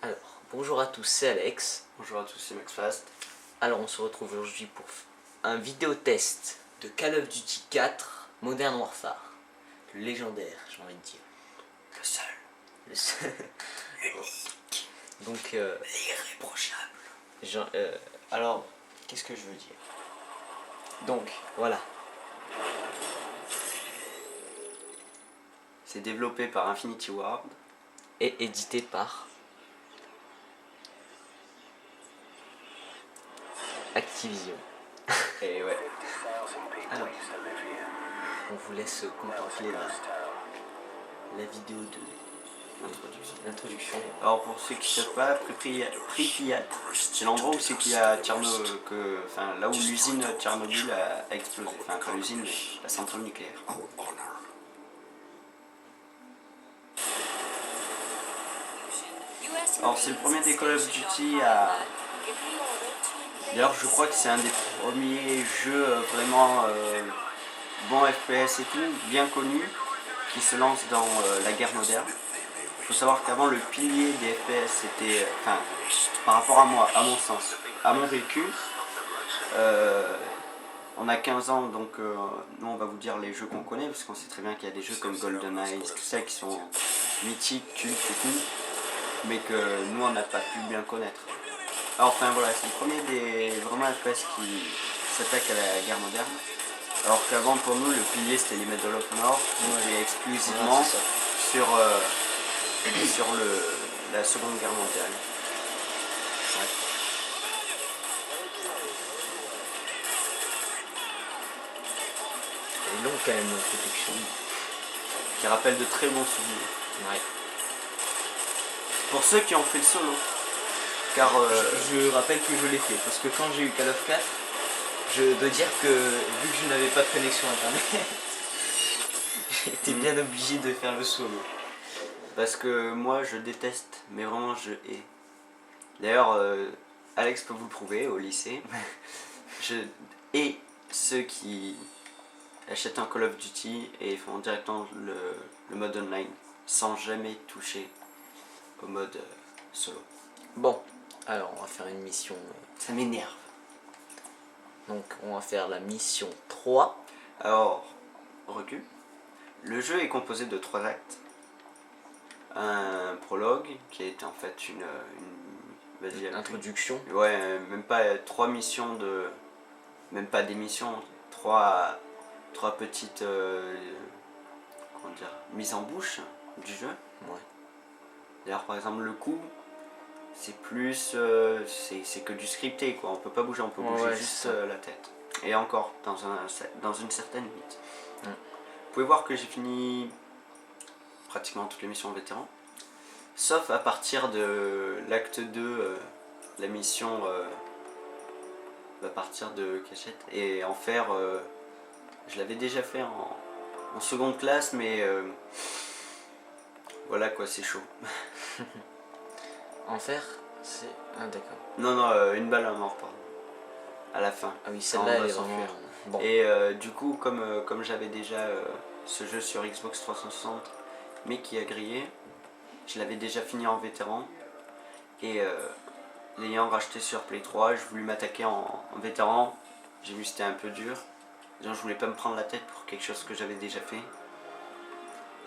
Alors, bonjour à tous, c'est Alex. Bonjour à tous, c'est MaxFast. Alors, on se retrouve aujourd'hui pour un vidéo test de Call of Duty 4 Modern Warfare. Le légendaire, j'ai envie de dire. Le seul. Le seul. L'unique. Donc, l'irréprochable. alors, qu'est-ce que je veux dire? Donc, voilà. C'est développé par Infinity Ward. Et édité par Activision. Et ouais. Alors, on vous laisse contempler la vidéo de l'introduction. Alors pour ceux qui ne savent pas, Pripyat, c'est l'endroit où c'est qu'il y a Tchernobyl, là où l'usine Tchernobyl a explosé. Enfin pas l'usine, mais la centrale nucléaire. Alors c'est le premier des Call of Duty à... D'ailleurs je crois que c'est un des premiers jeux vraiment bons FPS et tout, bien connu, qui se lance dans la guerre moderne. Il faut savoir qu'avant le pilier des FPS c'était, par rapport à moi, à mon sens, à mon vécu, on a 15 ans donc nous on va vous dire les jeux qu'on connaît parce qu'on sait très bien qu'il y a des jeux comme GoldenEye, tout ça qui sont mythiques, cultes et tout, mais que nous on n'a pas pu bien connaître. Alors, enfin voilà, c'est le premier des vraiment FPS qui s'attaque à la guerre moderne. Alors qu'avant pour nous le pilier c'était les Medal of Honor, et exclusivement sur la seconde guerre mondiale. Ouais. Elle est longue quand même l'introduction. Qui rappelle de très bons souvenirs. Ouais. Pour ceux qui ont fait le solo. Car je rappelle que je l'ai fait, parce que quand j'ai eu Call of 4, je dois dire que vu que je n'avais pas de connexion internet, j'étais bien obligé de faire le solo. Parce que moi je déteste, mais vraiment je hais. D'ailleurs, Alex peut vous le prouver au lycée. Je hais ceux qui achètent un Call of Duty et font directement le mode online sans jamais toucher au mode solo. Bon, alors on va faire une mission. Ça m'énerve. Donc on va faire la mission 3. Alors, recul. Le jeu est composé de 3 actes. Un prologue qui est en fait une introduction. Ouais, même pas 3 missions de... Même pas des missions, 3 petites comment dire, mises en bouche du jeu. Ouais. D'ailleurs par exemple le coup, c'est plus... c'est que du scripté quoi, on peut pas bouger, on peut bouger juste la tête. Et encore, dans une certaine limite. Vous pouvez voir que j'ai fini pratiquement toutes les missions en vétéran. Sauf à partir de l'acte 2, la mission à partir de cachette. Et en faire, je l'avais déjà fait en seconde classe, mais voilà quoi, c'est chaud. En faire, c'est... Ah d'accord. Non, une balle à mort, pardon. À la fin. Ah oui, celle-là elle est vraiment... Bon. Et du coup, comme j'avais déjà ce jeu sur Xbox 360, mais qui a grillé, je l'avais déjà fini en vétéran. Et l'ayant racheté sur Play 3, je voulais m'attaquer en vétéran. J'ai vu que c'était un peu dur. Donc, je voulais pas me prendre la tête pour quelque chose que j'avais déjà fait.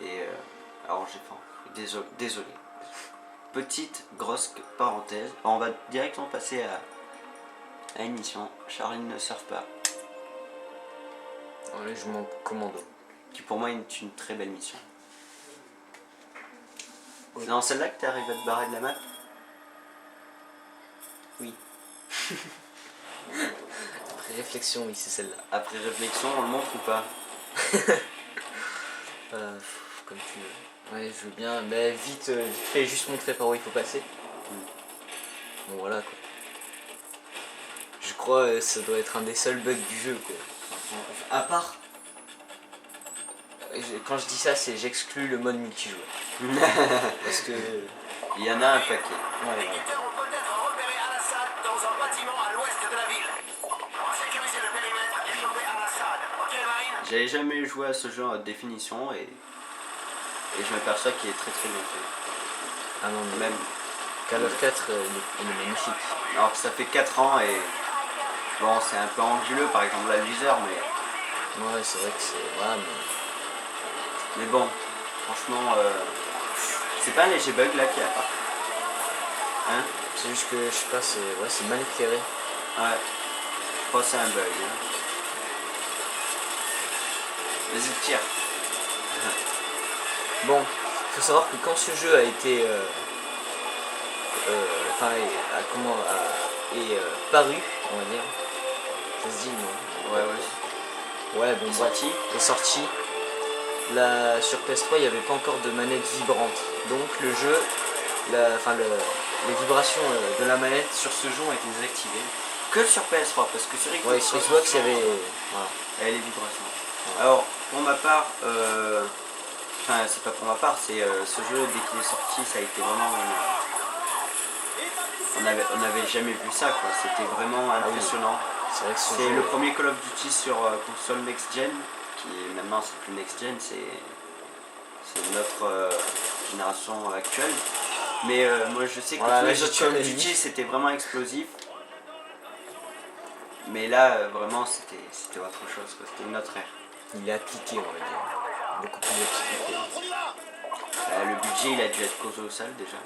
Et alors j'ai fait. Désolé. Petite, grosse parenthèse. On va directement passer à une mission. Charlie ne surfe pas. Ouais, je m'en commando. Qui pour moi est une très belle mission. C'est dans celle-là que tu arrives à te barrer de la map? Oui. Après réflexion, oui, c'est celle-là. Après réflexion, on le montre ou pas? Comme tu veux. Ouais, je veux bien, mais vite fait, juste montrer par où il faut passer. Bon, voilà quoi. Je crois ça doit être un des seuls bugs du jeu quoi. À part... Quand je dis ça, c'est j'exclus le mode multijoueur. Parce que... Il y en a un paquet. Ouais, ouais. J'avais jamais joué à ce jeu en haute définition et je m'aperçois qu'il est très très bien fait. Ah non, Même Call of 4, il est magnifique. Alors que ça fait 4 ans et bon, c'est un peu anguleux, par exemple la Loser, mais Ouais, c'est vrai que c'est. Voilà, mais. bon, franchement, c'est pas un léger bug là qu'il y a pas. Hein? C'est juste que je sais pas, c'est mal éclairé. Ouais, je crois que c'est un bug. Hein. Vas-y, tire. Bon, faut savoir que quand ce jeu a été. Enfin, paru, on va dire. Ça se dit, non? Ouais, ouais. Ouais, bon, Il est bref, sorti. est sorti. Sur PS3, il n'y avait pas encore de manette vibrante. Donc le jeu, les vibrations de la manette sur ce jeu ont été désactivées. Que sur PS3, parce que sur Xbox, Ouais, sur Xbox, il y avait. Voilà. et les vibrations. Ouais. Alors, pour ma part, enfin, c'est pas pour ma part, c'est ce jeu, dès qu'il est sorti, ça a été vraiment. On n'avait jamais vu ça, quoi. C'était vraiment impressionnant. C'est vrai que ce C'est jeu, le premier Call of Duty sur console next-gen, qui est maintenant, c'est plus next-gen, c'est notre génération actuelle. Mais moi, je sais que Voilà, tous là, les autres Call of Duty, c'était vraiment explosif. Mais là, vraiment, c'était autre chose, quoi. C'était une autre ère. il est appliqué, on va dire. Beaucoup plus appliqué. Le budget, il a dû être colossal déjà.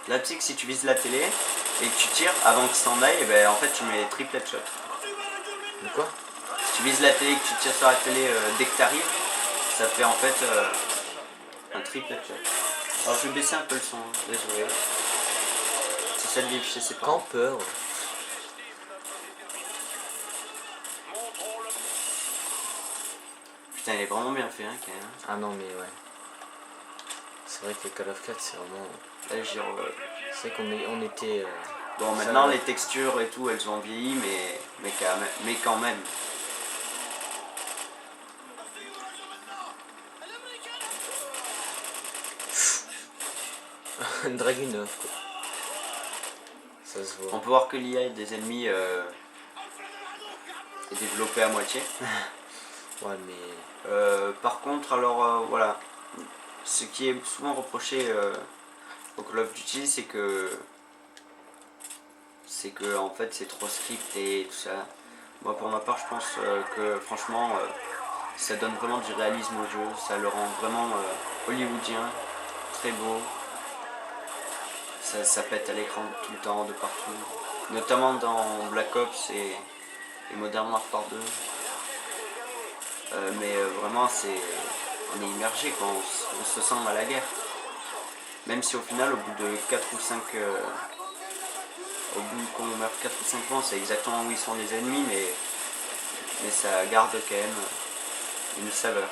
Là, tu sais que si tu vises la télé et que tu tires avant qu'il s'en aille, ben, en fait, tu mets triple headshot. De quoi? Si tu vises la télé et que tu tires sur la télé dès que tu arrives, ça fait en fait un triple headshot. Alors, je vais baisser un peu le son, hein. Désolé. C'est ça de vivre chez ses parents. Campeur. Putain, il est vraiment bien fait, hein, quand même. Ah non, mais ouais. C'est vrai que Call of 4, c'est vraiment. Là, j'y re- C'est vrai qu'on était. Bon, ça, maintenant, ouais. les textures et tout, elles ont vieilli, mais quand même. Dragunov, quoi. Ça se On voit. peut voir que l'IA des ennemis est développée à moitié. Ouais, mais. Par contre, alors voilà, ce qui est souvent reproché au Call of Duty, c'est que en fait c'est trop strict et tout ça. Moi, pour ma part, je pense que franchement, ça donne vraiment du réalisme au jeu, ça le rend vraiment hollywoodien, très beau. Ça pète à l'écran tout le temps, de partout. Notamment dans Black Ops et Modern Warfare 2. Mais vraiment, on est immergé quand on se sent à la guerre. Même si au final, au bout de 4 ou 5. Au bout qu'on meurt 4 ou 5 fois, c'est exactement où ils sont les ennemis, mais ça garde quand même une saveur.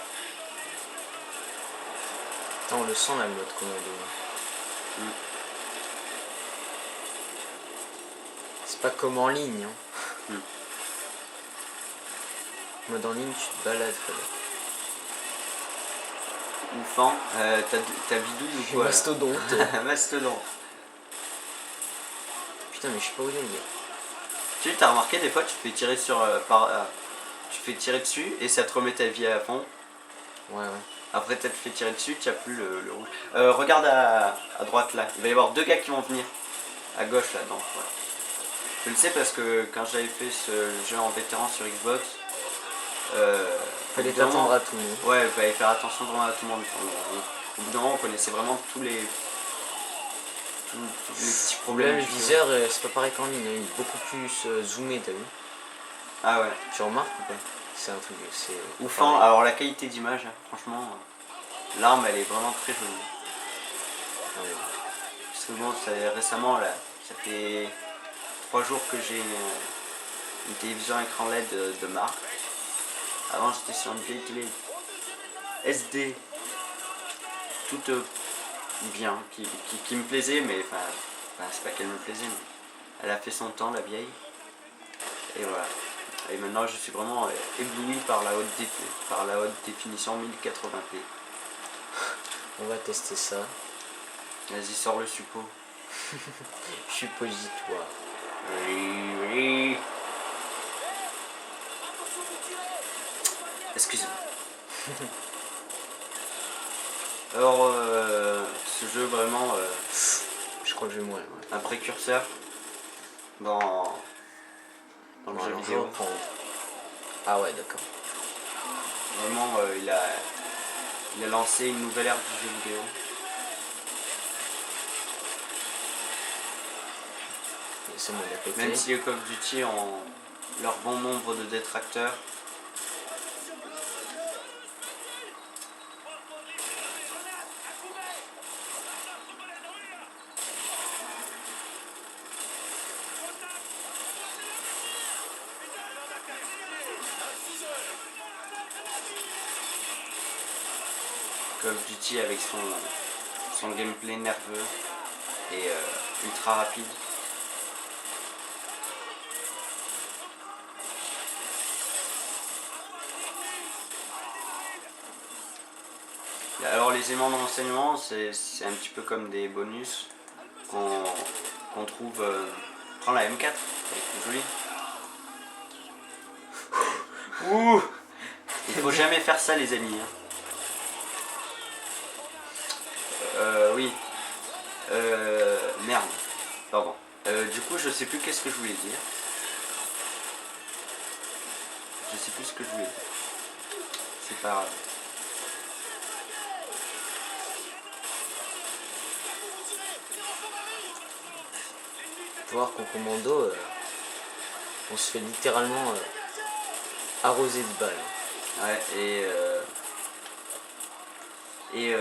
Attends, on le sent là, le mode commando. Mm. C'est pas comme en ligne. Hein. Mm. Mode en ligne, tu te balades, quoi. Oufant, t'as bidouille ou quoi? Mastodonte. Mastodonte. Putain, mais je sais pas où il est, le gars. Tu sais, t'as remarqué des fois tu te fais tirer tu fais tirer dessus et ça te remet ta vie à fond. Ouais, ouais. Après t'as fait tirer dessus, tu n'as plus le rouge. Regarde à droite là, il va y avoir 2 gars qui vont venir. À gauche là, non. Ouais. Je le sais parce que quand j'avais fait ce jeu en vétéran sur Xbox, Fallait t'attendre à tout. Ouais, il fallait faire attention vraiment à tout le monde. Au bout d'un moment, on connaissait vraiment tous les petits problèmes. Là, le viseur, c'est pas pareil qu'en ligne. Hein. Il est beaucoup plus zoomé, t'as vu? Ah ouais. Tu remarques ou pas? C'est un truc, c'est. Oufant, pareil. alors la qualité d'image, franchement, l'arme elle est vraiment très jolie. Ouais. Parce que bon, récemment, là, ça fait 3 jours que j'ai une télévision écran LED de marque. Avant j'étais sur une vieille télé SD, toute bien, qui me plaisait, mais enfin c'est pas qu'elle me plaisait, mais elle a fait son temps, la vieille. Et voilà. Et maintenant je suis vraiment ébloui par la haute définition 1080p. On va tester ça. Vas-y, sors le suppôt. Suppositoire. Oui. Excusez-moi. Alors, ce jeu vraiment Je crois que je vais mourir. Ouais. un précurseur dans le Bon, jeu alors, je vidéo. reprends. Ah ouais, d'accord. Vraiment, il a lancé une nouvelle ère du jeu vidéo. C'est bon, il a pété. Même si les Call of Duty ont leur bon nombre de détracteurs. Call of Duty avec son gameplay nerveux et ultra rapide. Alors les aimants d'enseignement, c'est un petit peu comme des bonus qu'on trouve. Prends la M4, elle est plus jolie. Ouh, il faut jamais faire ça les amis. Oui. Merde. Pardon. Du coup je sais plus qu'est-ce que je voulais dire. Je sais plus ce que je voulais dire. C'est pas grave. Faut voir qu'en commando, on se fait littéralement arroser de balles. Ouais,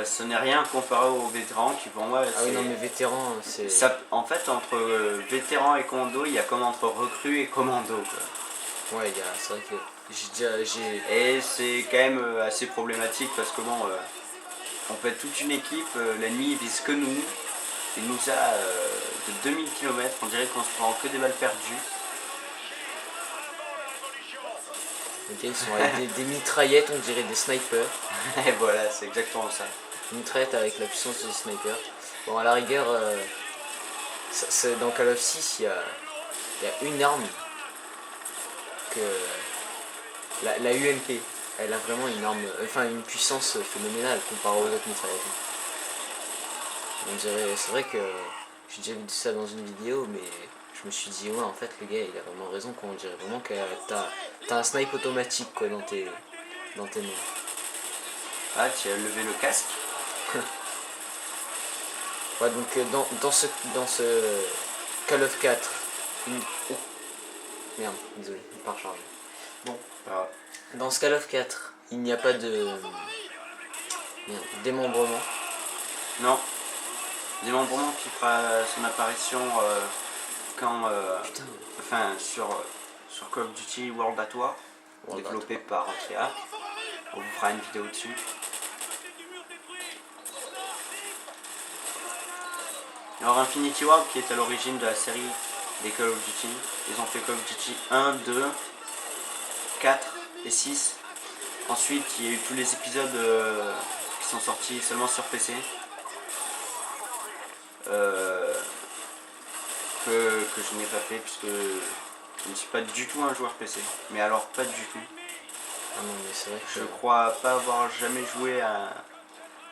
ce n'est rien comparé aux vétérans qui pour moi Ah oui, non, mais vétéran, c'est. ça, en fait entre vétérans et commando, il y a comme entre recrues et commando quoi. Ouais, c'est vrai que j'ai. Et c'est quand même assez problématique parce que bon, on peut être toute une équipe, l'ennemi vise que nous, il nous a de 2000 km, on dirait qu'on se prend que des balles perdues. Ok, ils sont avec des mitraillettes, on dirait des snipers. Et voilà, c'est exactement ça. Une mitraillette avec la puissance des snipers. Bon, à la rigueur, dans Call of 6, il y a une arme que. La UMP. Elle a vraiment une arme, enfin une puissance phénoménale comparée aux autres mitraillettes. On dirait, c'est vrai que j'ai déjà vu ça dans une vidéo, mais je me suis dit ouais, en fait le gars il a vraiment raison, quoi. On dirait vraiment que t'as un snipe automatique quoi dans tes mains. Ah, tu as levé le casque. Ouais, donc dans ce Call of 4, oh, merde, désolé, pas rechargé. Bon, voilà. Dans ce Call of 4, il n'y a pas de démembrement. Non, démembrement qui fera son apparition quand, Putain, enfin sur Call of Duty World at War, développé par Treyarch. On vous fera une vidéo dessus. Alors Infinity Ward qui est à l'origine de la série des Call of Duty, ils ont fait Call of Duty 1, 2, 4 et 6. Ensuite il y a eu tous les épisodes qui sont sortis seulement sur PC. Que je n'ai pas fait puisque je ne suis pas du tout un joueur PC. Mais alors pas du tout. ah non, mais c'est vrai que Je crois pas avoir jamais joué à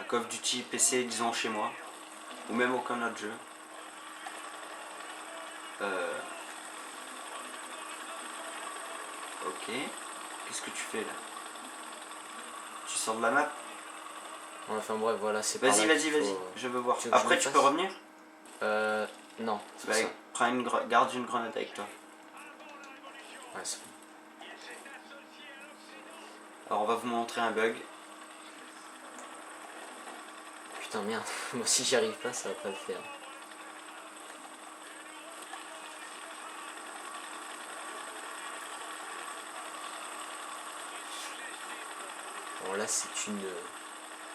Call of Duty PC, disons chez moi. Ou même aucun autre jeu. Ok. Qu'est-ce que tu fais là? Tu sors de la map? enfin bref, voilà, c'est Vas-y, par là vas-y, qu'il vas-y. faut- Je veux voir. Tu veux que je Après le tu fasse peux revenir? Non, c'est Bah, ça. garde une grenade avec toi. Ouais, c'est bon. Alors on va vous montrer un bug. Putain, merde, moi si j'y arrive pas, ça va pas le faire. Bon, là, c'est une